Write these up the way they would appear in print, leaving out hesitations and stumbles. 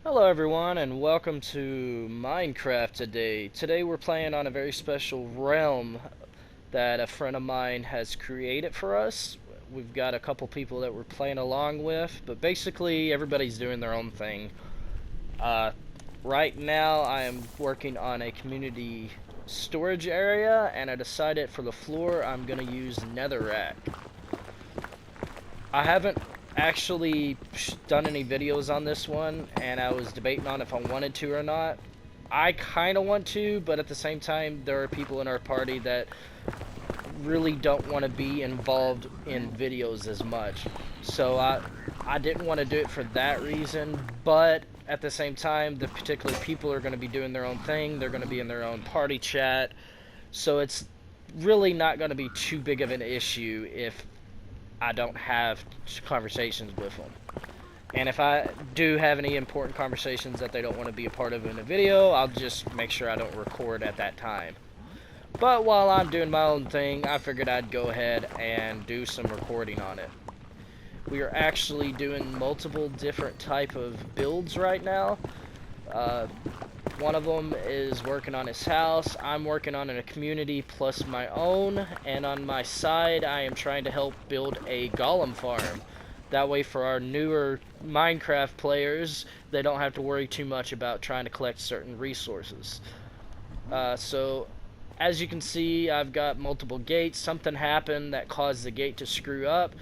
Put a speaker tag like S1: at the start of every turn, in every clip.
S1: Hello everyone and welcome to Minecraft today. Today we're playing on a very special realm that a friend of mine has created for us. We've got a couple people that we're playing along with, but basically everybody's doing their own thing. Uh, right now I am working on a community storage area, and I decided for the floor I'm going to use netherrack. I haven't actually done any videos on this one, and I was debating on if I wanted to or not. I kind of want to, but at the same time, there are people in our party that really don't want to be involved in videos as much. So I didn't want to do it for that reason, but at the same time, the particular people are going to be doing their own thing. They're going to be in their own party chat. So it's really not going to be too big of an issue if I don't have conversations with them. And if I do have any important conversations that they don't want to be a part of in a video, I'll just make sure I don't record at that time. But while I'm doing my own thing, I figured I'd go ahead and do some recording on it. We are actually doing multiple different type of builds right now. One of them is working on his house. I'm working on a community plus my own, and on my side I am trying to help build a golem farm. That way for our newer Minecraft players, they don't have to worry too much about trying to collect certain resources. So as you can see, I've got multiple gates. Something happened that caused the gate to screw up.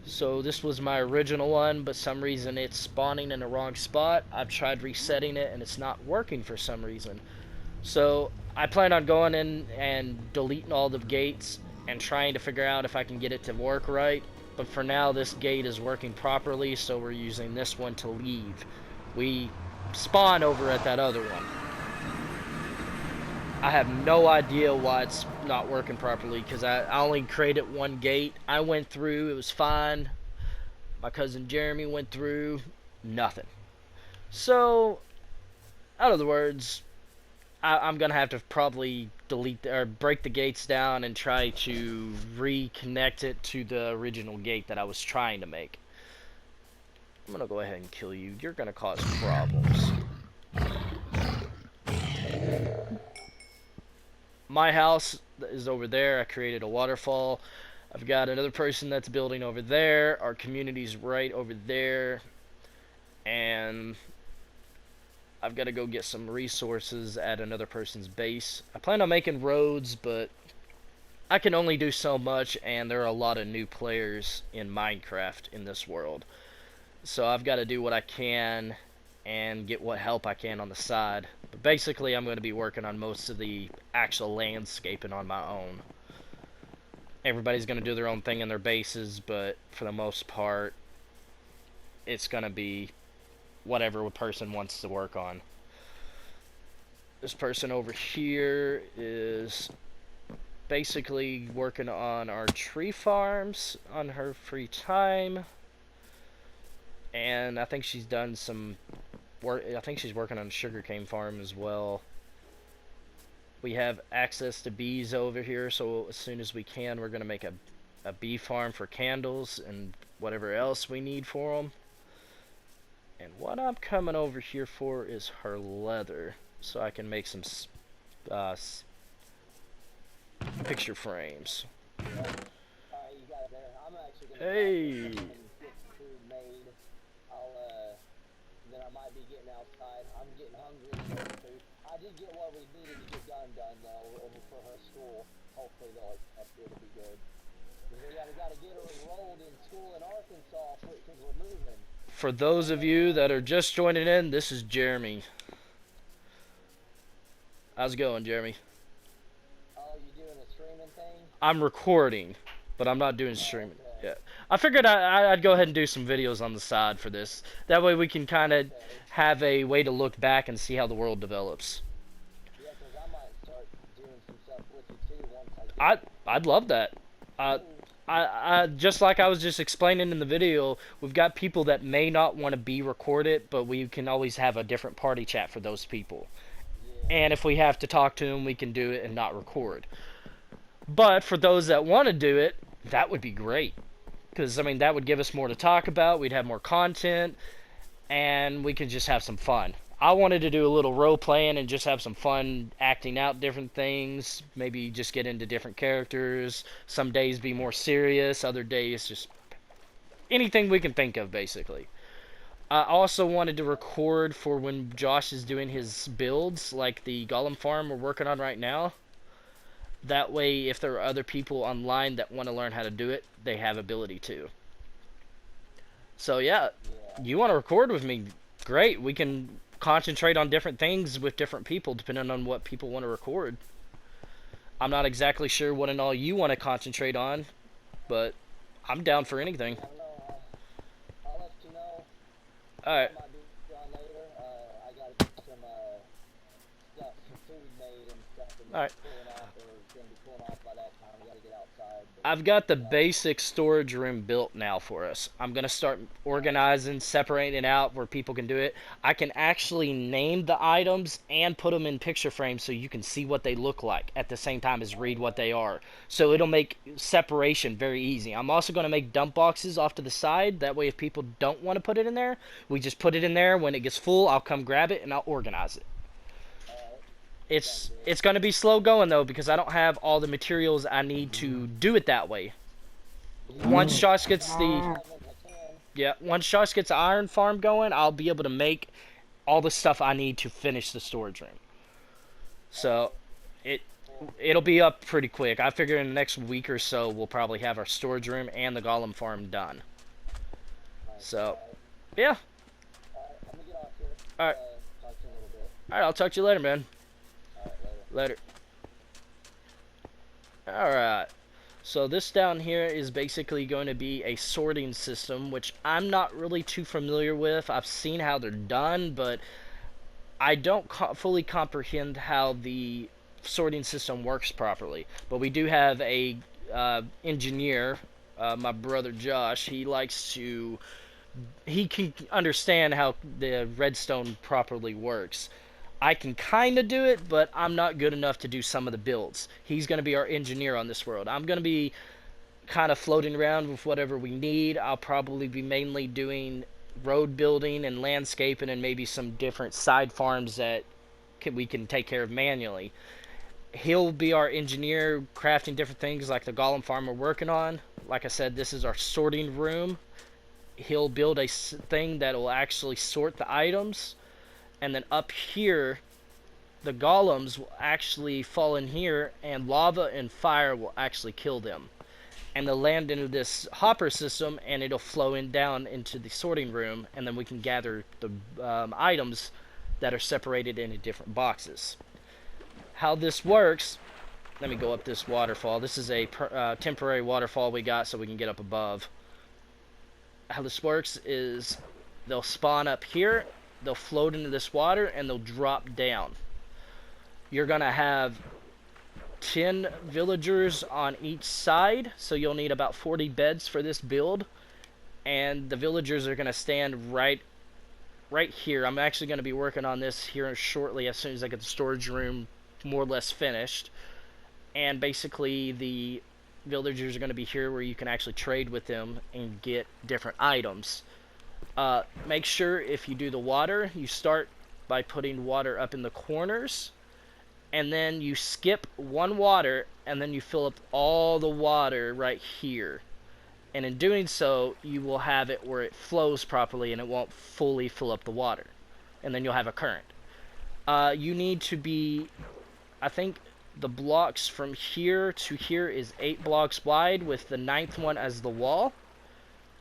S1: So this was my original one, but some reason it's spawning in the wrong spot. I've tried resetting it and it's not working for some reason. So I plan on going in and deleting all the gates and trying to figure out if I can get it to work right. But for now, this gate is working properly, so we're using this one to leave. We spawn over at that other one. I have no idea why it's not working properly, because I only created one gate. I went through, it was fine. My cousin Jeremy went through, nothing. So, out of the words, I'm going to have to probably delete or break the gates down and try to reconnect it to the original gate that I was trying to make. I'm going to go ahead and kill you. You're going to cause problems. My house is over there. I created a waterfall. I've got another person that's building over there. Our community's right over there. And I've got to go get some resources at another person's base. I plan on making roads, but I can only do so much, and there are a lot of new players in Minecraft in this world. So I've got to do what I can and get what help I can on the side. But basically, I'm going to be working on most of the actual landscaping on my own. Everybody's going to do their own thing in their bases, but for the most part, it's going to be whatever a person wants to work on. This person over here is basically working on our tree farms on her free time. And I think she's done some work. I think she's working on a sugarcane farm as well. We have access to bees over here, so as soon as we can, we're going to make a bee farm for candles and whatever else we need for them. And what I'm coming over here for is her leather, so I can make some picture frames. Hey!
S2: Then I might be getting outside. I'm getting hungry and food. I did get what we needed to get done though for her school. Hopefully that will be good. We gotta get her enrolled in school in Arkansas because we're moving.
S1: For those of you that are just joining in, this is Jeremy. How's it going, Jeremy?
S2: Oh, you doing a streaming thing?
S1: I'm recording, but I'm not doing streaming. Yeah. I figured I'd go ahead and do some videos on the side for this. That way we can kind of have a way to look back and see how the world develops.
S2: Yeah, because I might start doing some stuff with you too once I get
S1: I'd love that. I just like I was just explaining in the video, we've got people that may not want to be recorded, but we can always have a different party chat for those people.
S2: Yeah.
S1: And if we have to talk to them, we can do it and not record. But for those that want to do it, that would be great. Because, I mean, that would give us more to talk about. We'd have more content. and we could just have some fun. I wanted to do a little role playing and just have some fun acting out different things. Maybe just get into different characters. Some days be more serious, other days just anything we can think of, basically. I also wanted to record for when Josh is doing his builds, like the Golem farm we're working on right now. That way, if there are other people online that want to learn how to do it, they have ability to. So yeah,
S2: Yeah.
S1: you want to record with me? Great. We can concentrate on different things with different people, depending on what people want to record. I'm not exactly sure what and all you want to concentrate on, but I'm down for anything.
S2: I don't know. I'll let you know.
S1: All right.
S2: I might be on later. I gotta get some stuff, some food made and stuff, and
S1: All right.
S2: cooling off, or gonna be cooling off by that time. We gotta get outside. But,
S1: I've got the basic storage room built now for us. I'm going to start organizing, separating it out where people can do it. I can actually name the items and put them in picture frames so you can see what they look like at the same time as read what they are. So it'll make separation very easy. I'm also going to make dump boxes off to the side. That way if people don't want to put it in there, we just put it in there. When it gets full, I'll come grab it and I'll organize it. It's going to be slow going though because I don't have all the materials I need to do it that way. Once Josh gets once Josh gets the iron farm going, I'll be able to make all the stuff I need to finish the storage room. So it'll be up pretty quick. I figure in the next week or so we'll probably have our storage room and the golem farm done. So yeah.
S2: I'm gonna get off here.
S1: All right.
S2: Talk to you in a little bit.
S1: All right, I'll talk to you later, man.
S2: All right, later.
S1: Later. Alright, so this down here is basically going to be a sorting system, which I'm not really too familiar with. I've seen how they're done, but I don't fully comprehend how the sorting system works properly. But we do have a engineer, my brother Josh. He can understand how the redstone properly works. I can kind of do it, but I'm not good enough to do some of the builds. He's going to be our engineer on this world. I'm going to be kind of floating around with whatever we need. I'll probably be mainly doing road building and landscaping and maybe some different side farms that we can take care of manually. He'll be our engineer, crafting different things like the golem farm we're working on. Like I said, this is our sorting room. He'll build a thing that will actually sort the items. And then up here, the golems will actually fall in here, and lava and fire will actually kill them. And they'll land into this hopper system, and it'll flow down into the sorting room, and then we can gather the items that are separated into different boxes. How this works, let me go up this waterfall. This is a temporary waterfall we got so we can get up above. How this works is they'll spawn up here, they'll float into this water, and they'll drop down. You're going to have 10 villagers on each side, so you'll need about 40 beds for this build. And the villagers are going to stand right here. I'm actually going to be working on this here shortly as soon as I get the storage room more or less finished. And basically the villagers are going to be here where you can actually trade with them and get different items. Make sure if you do the water, you start by putting water up in the corners, and then you skip one water, and then you fill up all the water right here. And in doing so, you will have it where it flows properly and it won't fully fill up the water. And then you'll have a current. You need to be, I think the blocks from here to here is 8 blocks wide with the 9th one as the wall.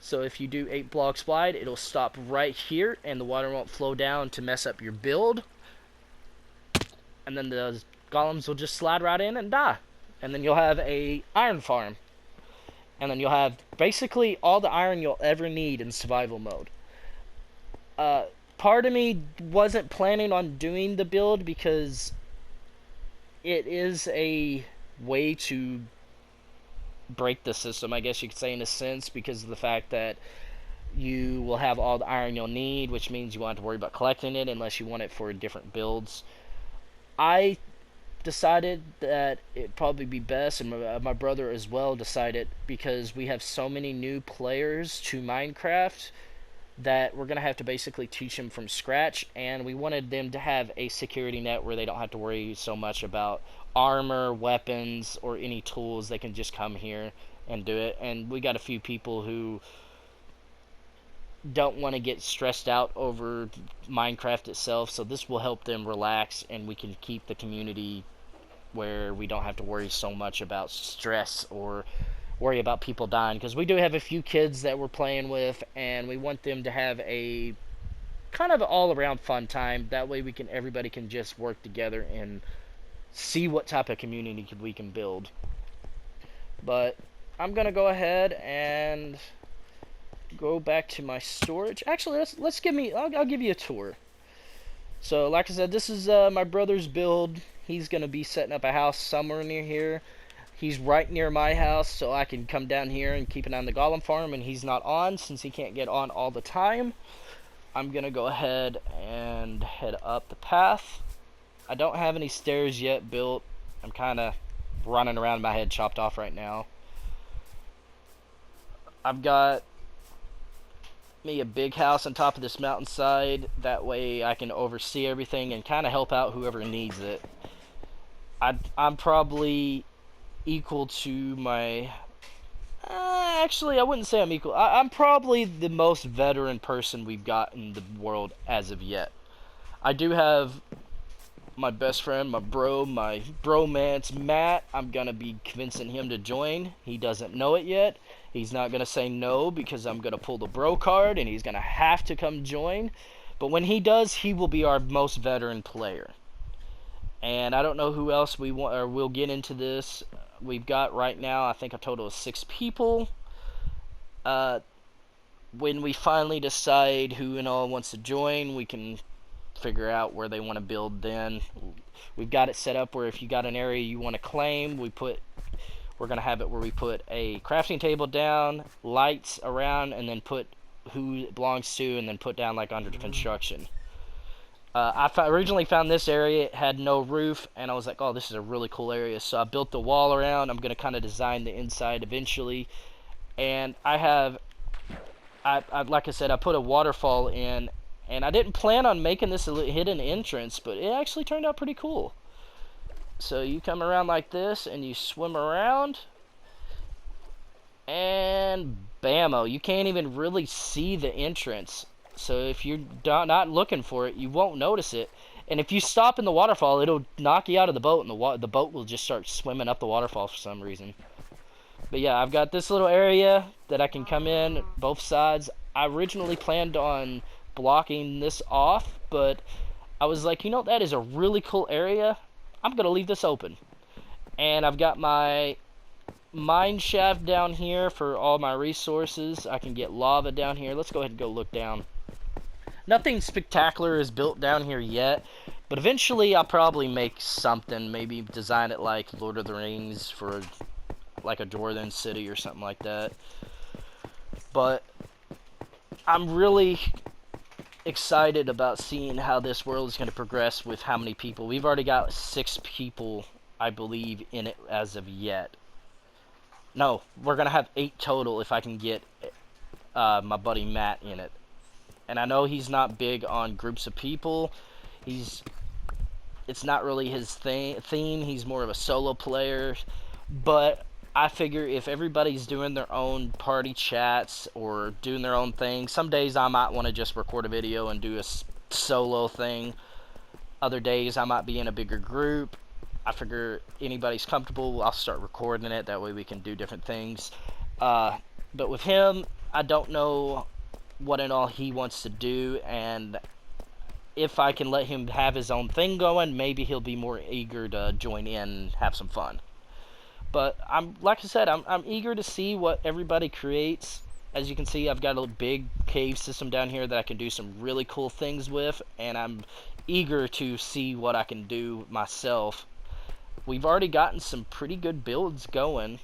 S1: So if you do 8 blocks wide, it'll stop right here, and the water won't flow down to mess up your build. And then the golems will just slide right in and die. And then you'll have a iron farm. And then you'll have basically all the iron you'll ever need in survival mode. Part of me wasn't planning on doing the build because it is a way to break the system, I guess you could say, in a sense, because of the fact that you will have all the iron you'll need, which means you won't have to worry about collecting it unless you want it for different builds. I decided that it'd probably be best, and my brother as well decided, because we have so many new players to Minecraft that we're going to have to basically teach them from scratch, and we wanted them to have a security net where they don't have to worry so much about armor, weapons, or any tools. They can just come here and do it. And we got a few people who don't want to get stressed out over Minecraft itself, so this will help them relax, and we can keep the community where we don't have to worry so much about stress or worry about people dying, because we do have a few kids that we're playing with, and we want them to have a kind of all around fun time. That way everybody can just work together and see what type of community we can build. But I'm gonna go ahead and go back to my storage. Actually, I'll give you a tour. So like I said, this is my brother's build. He's gonna be setting up a house somewhere near here. He's right near my house, so I can come down here and keep an eye on the golem farm, and he's not on since he can't get on all the time. I'm gonna go ahead and head up the path. I don't have any stairs yet built. I'm kind of running around, my head chopped off right now. I've got me a big house on top of this mountainside. That way I can oversee everything and kind of help out whoever needs it. I'm probably equal to my... actually, I wouldn't say I'm equal. I'm probably the most veteran person we've got in the world as of yet. I do have my best friend, my bromance, Matt. I'm gonna be convincing him to join. He doesn't know it yet. He's not gonna say no because I'm gonna pull the bro card and he's gonna have to come join. But when he does, he will be our most veteran player. And I don't know who else we want, or we'll get into this. We've got right now, I think, a total of 6 people. When we finally decide who and all wants to join, we can figure out where they want to build then. We've got it set up where if you got an area you want to claim, we're going to have it where we put a crafting table down, lights around, and then put who it belongs to, and then put down like under construction. I originally found this area, it had no roof, and I was like, oh, this is a really cool area, so I built the wall around. I'm going to kind of design the inside eventually, and like I said, I put a waterfall in, and I didn't plan on making this a hidden entrance, but it actually turned out pretty cool. So you come around like this, and you swim around, and bammo, you can't even really see the entrance. So if you're not looking for it, you won't notice it. And if you stop in the waterfall, it'll knock you out of the boat, and the boat will just start swimming up the waterfall for some reason. But yeah, I've got this little area that I can come in both sides. I originally planned on blocking this off, but I was like, you know, that is a really cool area. I'm going to leave this open. And I've got my mine shaft down here for all my resources. I can get lava down here. Let's go ahead and go look down. Nothing spectacular is built down here yet, but eventually I'll probably make something, maybe design it like Lord of the Rings for like a Dwarven city or something like that. But I'm really excited about seeing how this world is going to progress with how many people. We've already got 6 people, I believe, in it as of yet. No, we're going to have 8 total if I can get my buddy Matt in it. And I know he's not big on groups of people. It's not really his theme. He's more of a solo player. But I figure if everybody's doing their own party chats or doing their own thing, some days I might want to just record a video and do a solo thing. Other days I might be in a bigger group. I figure anybody's comfortable, I'll start recording it. That way we can do different things. But with him, I don't know what and all he wants to do, and if I can let him have his own thing going, maybe he'll be more eager to join in and have some fun. But like I said, I'm eager to see what everybody creates. As you can see, I've got a big cave system down here that I can do some really cool things with, and I'm eager to see what I can do myself. We've already gotten some pretty good builds going.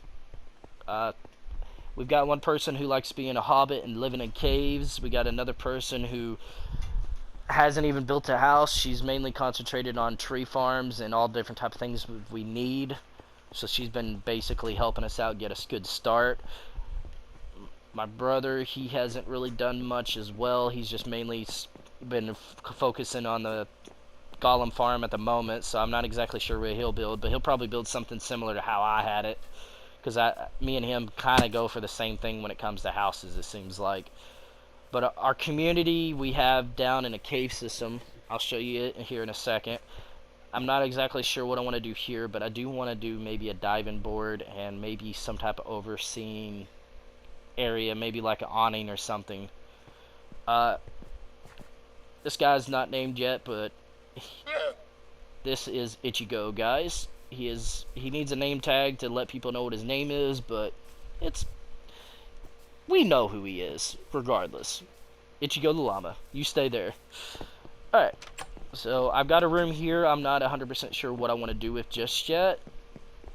S1: We've got one person who likes being a hobbit and living in caves. We got another person who hasn't even built a house. She's mainly concentrated on tree farms and all different type of things we need. So she's been basically helping us out, get us a good start. My brother, he hasn't really done much as well. He's just mainly been focusing on the Golem farm at the moment, so I'm not exactly sure where he'll build, but he'll probably build something similar to how I had it, because me and him kind of go for the same thing when it comes to houses, it seems like. But our community we have down in a cave system. I'll show you it here in a second. I'm not exactly sure what I want to do here, but I do want to do maybe a diving board and maybe some type of overseeing area, maybe like an awning or something. This guy's not named yet, but this is Ichigo, guys. He needs a name tag to let people know what his name is, but we know who he is, regardless. Ichigo the llama. You stay there. Alright. So, I've got a room here I'm not 100% sure what I want to do with just yet.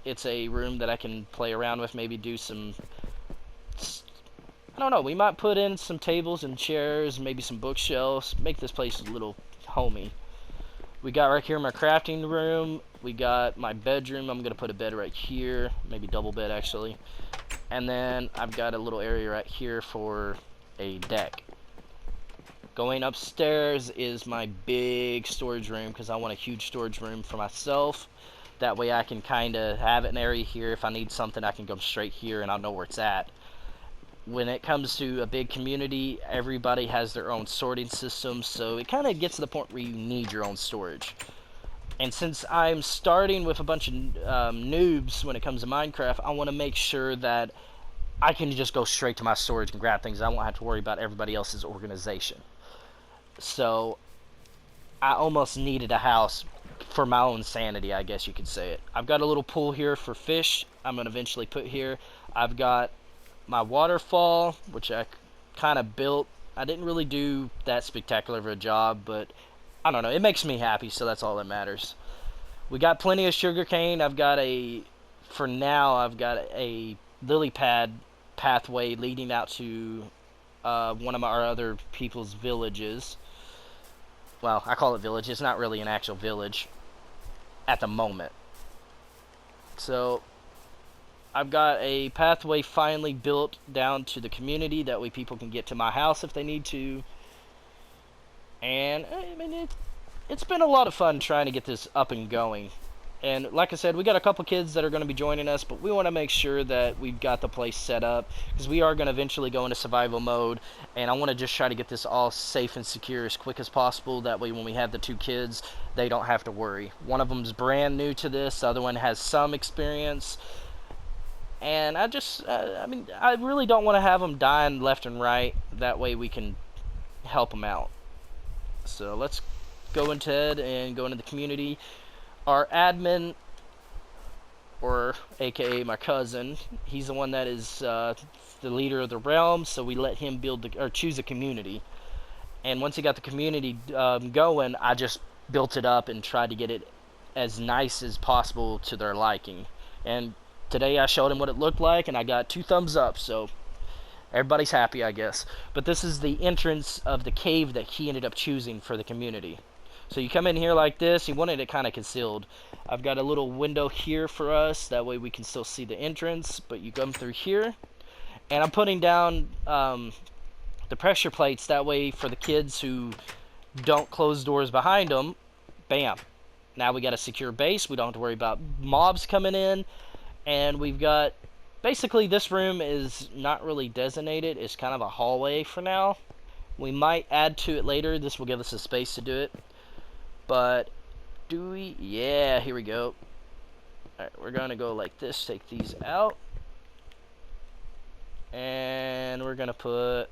S1: It's a room that I can play around with, maybe do some... I don't know, we might put in some tables and chairs, maybe some bookshelves, make this place a little homey. We got right here my crafting room, we got my bedroom, I'm going to put a bed right here, maybe double bed actually. And then I've got a little area right here for a deck. Going upstairs is my big storage room because I want a huge storage room for myself. That way I can kind of have an area here. If I need something, I can go straight here and I'll know where it's at. When it comes to a big community, everybody has their own sorting system, so it kind of gets to the point where you need your own storage. And since I'm starting with a bunch of noobs when it comes to Minecraft, I want to make sure that I can just go straight to my storage and grab things. I won't have to worry about everybody else's organization. So, I almost needed a house for my own sanity, I guess you could say it. I've got a little pool here for fish I'm going to eventually put here. I've got my waterfall, which I kind of built. I didn't really do that spectacular of a job, but I don't know. It makes me happy, so that's all that matters. We got plenty of sugarcane. For now, I've got a lily pad pathway leading out to one of our other people's villages. Well, I call it village. It's not really an actual village at the moment. So, I've got a pathway finally built down to the community. That way people can get to my house if they need to. And, I mean, it's been a lot of fun trying to get this up and going. And like I said, we got a couple kids that are going to be joining us, but we want to make sure that we've got the place set up, because we are going to eventually go into survival mode, and I want to just try to get this all safe and secure as quick as possible. That way when we have the two kids, they don't have to worry. One of them's brand new to this, the other one has some experience, and I really don't want to have them dying left and right. That way we can help them out. So let's go ahead and go into the community. Our admin, or aka my cousin, he's the one that is the leader of the realm, so we let him choose a community. And once he got the community going, I just built it up and tried to get it as nice as possible to their liking. And today I showed him what it looked like, and I got 2 thumbs up, so everybody's happy, I guess. But this is the entrance of the cave that he ended up choosing for the community. So you come in here like this. He wanted it kind of concealed. I've got a little window here for us. That way we can still see the entrance. But you come through here. And I'm putting down the pressure plates. That way for the kids who don't close doors behind them, bam. Now we got a secure base. We don't have to worry about mobs coming in. And we've got... Basically this room is not really designated. It's kind of a hallway for now. We might add to it later. This will give us a space to do it. But, do we? Yeah, here we go. Alright, we're going to go like this. Take these out. And we're going to put...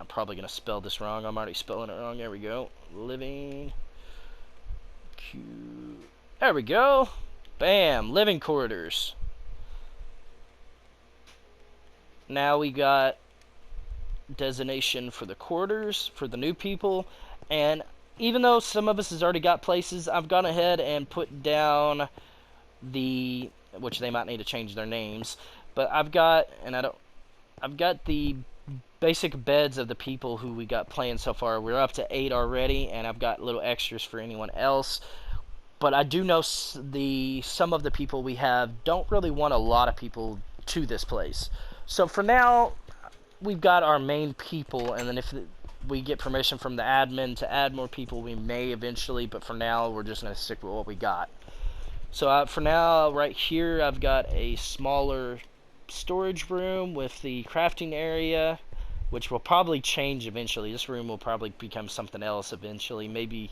S1: I'm probably going to spell this wrong. I'm already spelling it wrong. There we go. Living... Q... There we go. Bam. Living quarters. Now we got designation for the quarters for the new people. And... even though some of us has already got places, I've gone ahead and put down which they might need to change their names, but I've got the basic beds of the people who we got playing so far. We're up to 8 already, and I've got little extras for anyone else. But I do know some of the people we have don't really want a lot of people to this place. So for now, we've got our main people, and then if we get permission from the admin to add more people, we may eventually, but for now, we're just going to stick with what we got. So for now, right here, I've got a smaller storage room with the crafting area, which will probably change eventually. This room will probably become something else eventually. Maybe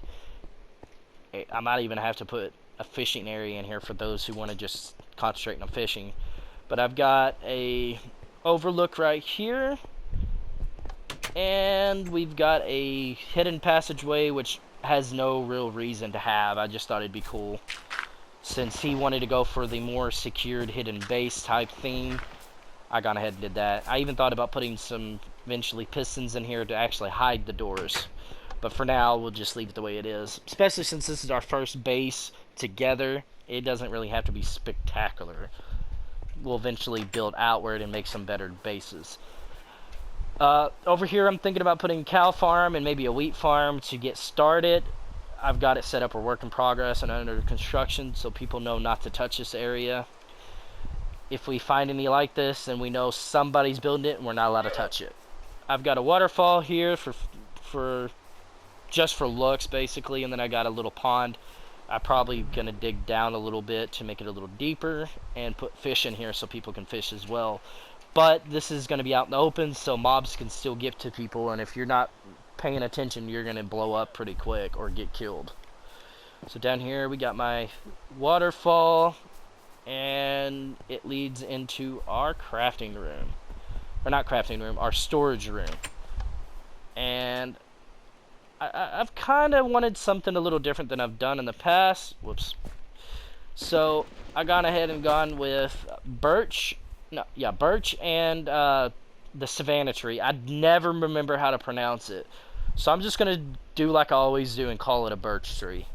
S1: I might even have to put a fishing area in here for those who want to just concentrate on fishing. But I've got a overlook right here, and we've got a hidden passageway, which has no real reason to have. I just thought it'd be cool. Since he wanted to go for the more secured hidden base type theme, I gone ahead and did that. I even thought about putting some eventually pistons in here to actually hide the doors. But for now, we'll just leave it the way it is. Especially since this is our first base together, it doesn't really have to be spectacular. We'll eventually build outward and make some better bases. Over here, I'm thinking about putting a cow farm and maybe a wheat farm to get started. I've got it set up for work in progress and under construction, so people know not to touch this area. If we find any like this, then we know somebody's building it and we're not allowed to touch it. I've got a waterfall here for just for looks, basically, and then I got a little pond. I'm probably going to dig down a little bit to make it a little deeper and put fish in here so people can fish as well. But this is going to be out in the open, so mobs can still get to people, and if you're not paying attention, you're going to blow up pretty quick or get killed. So down here we got my waterfall, and it leads into our crafting room. Or not crafting room, our storage room. And I've kind of wanted something a little different than I've done in the past. Whoops. So I gone ahead and gone with birch and the savannah tree. I never remember how to pronounce it. So I'm just going to do like I always do and call it a birch tree.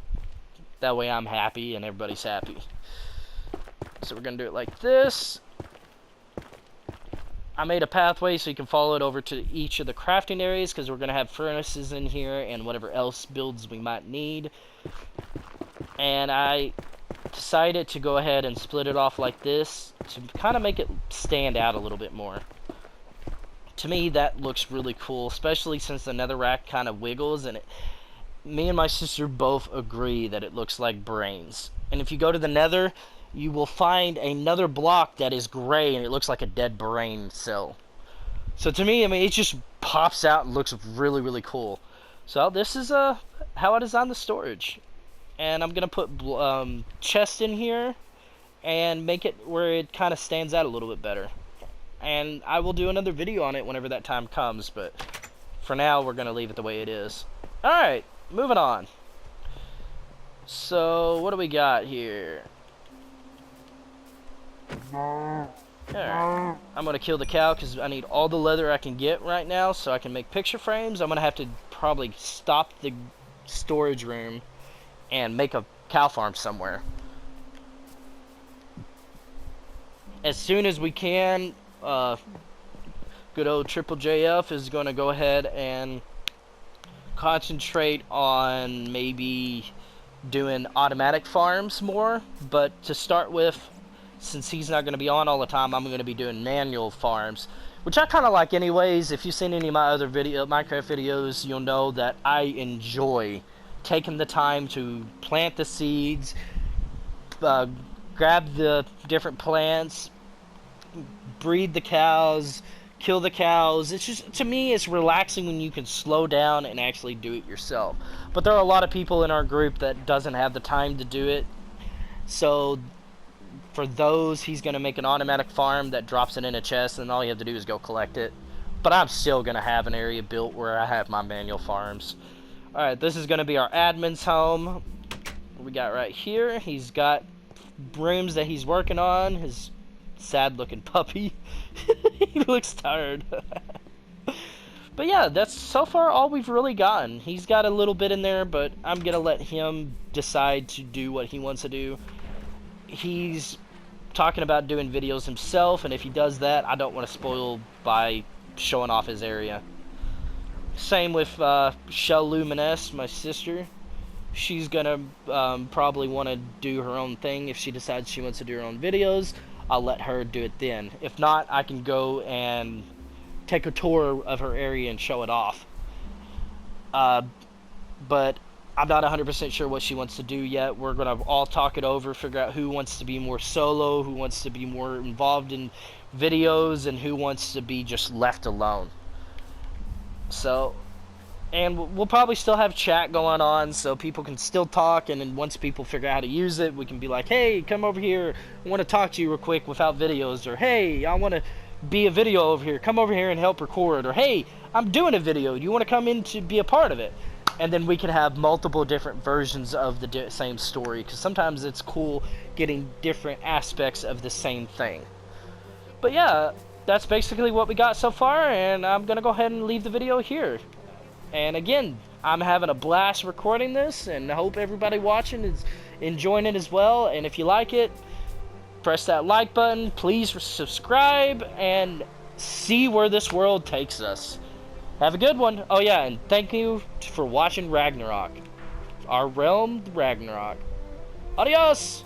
S1: That way I'm happy and everybody's happy. So we're going to do it like this. I made a pathway so you can follow it over to each of the crafting areas because we're going to have furnaces in here and whatever else builds we might need. And I decided to go ahead and split it off like this to kind of make it stand out a little bit more. To me, that looks really cool, especially since the netherrack kind of wiggles, and me and my sister both agree that it looks like brains. And if you go to the nether, you will find another block that is gray, and it looks like a dead brain cell. So to me, I mean, it just pops out and looks really, really cool. So this is how I designed the storage. And I'm going to put chest in here and make it where it kind of stands out a little bit better. And I will do another video on it whenever that time comes, but for now we're going to leave it the way it is. Alright, moving on. So, what do we got here? Alright, I'm going to kill the cow because I need all the leather I can get right now so I can make picture frames. I'm going to have to probably stop the storage room and make a cow farm somewhere. As soon as we can, good old Triple JF is going to go ahead and concentrate on maybe doing automatic farms more. But to start with, since he's not going to be on all the time, I'm going to be doing manual farms, which I kind of like anyways. If you've seen any of my other Minecraft videos, you'll know that I enjoy taking the time to plant the seeds, grab the different plants, breed the cows, kill the cows. It's just, to me, it's relaxing when you can slow down and actually do it yourself. But there are a lot of people in our group that doesn't have the time to do it. So for those, he's going to make an automatic farm that drops it in a chest, and all you have to do is go collect it. But I'm still going to have an area built where I have my manual farms. Alright, this is going to be our admin's home. We got right here. He's got brooms that he's working on. His sad looking puppy. He looks tired. But yeah, that's so far all we've really gotten. He's got a little bit in there, but I'm going to let him decide to do what he wants to do. He's talking about doing videos himself, and if he does that, I don't want to spoil by showing off his area. Same with Shell Luminous, my sister. She's gonna probably want to do her own thing if she decides she wants to do her own videos. I'll let her do it then. If not, I can go and take a tour of her area and show it off. But I'm not 100% sure what she wants to do yet. We're going to all talk it over, figure out who wants to be more solo, who wants to be more involved in videos, and who wants to be just left alone. So, and we'll probably still have chat going on so people can still talk, and then once people figure out how to use it, we can be like, hey, come over here, I want to talk to you real quick without videos, or hey, I want to be a video over here, come over here and help record, or hey, I'm doing a video, do you want to come in to be a part of it? And then we can have multiple different versions of the same story, because sometimes it's cool getting different aspects of the same thing. But yeah, that's basically what we got so far, and I'm gonna go ahead and leave the video here. And again, I'm having a blast recording this, and I hope everybody watching is enjoying it as well. And if you like it, press that like button, please subscribe, and see where this world takes us. Have a good one. Oh yeah, and thank you for watching Ragnarok. Our realm, Ragnarok. Adios!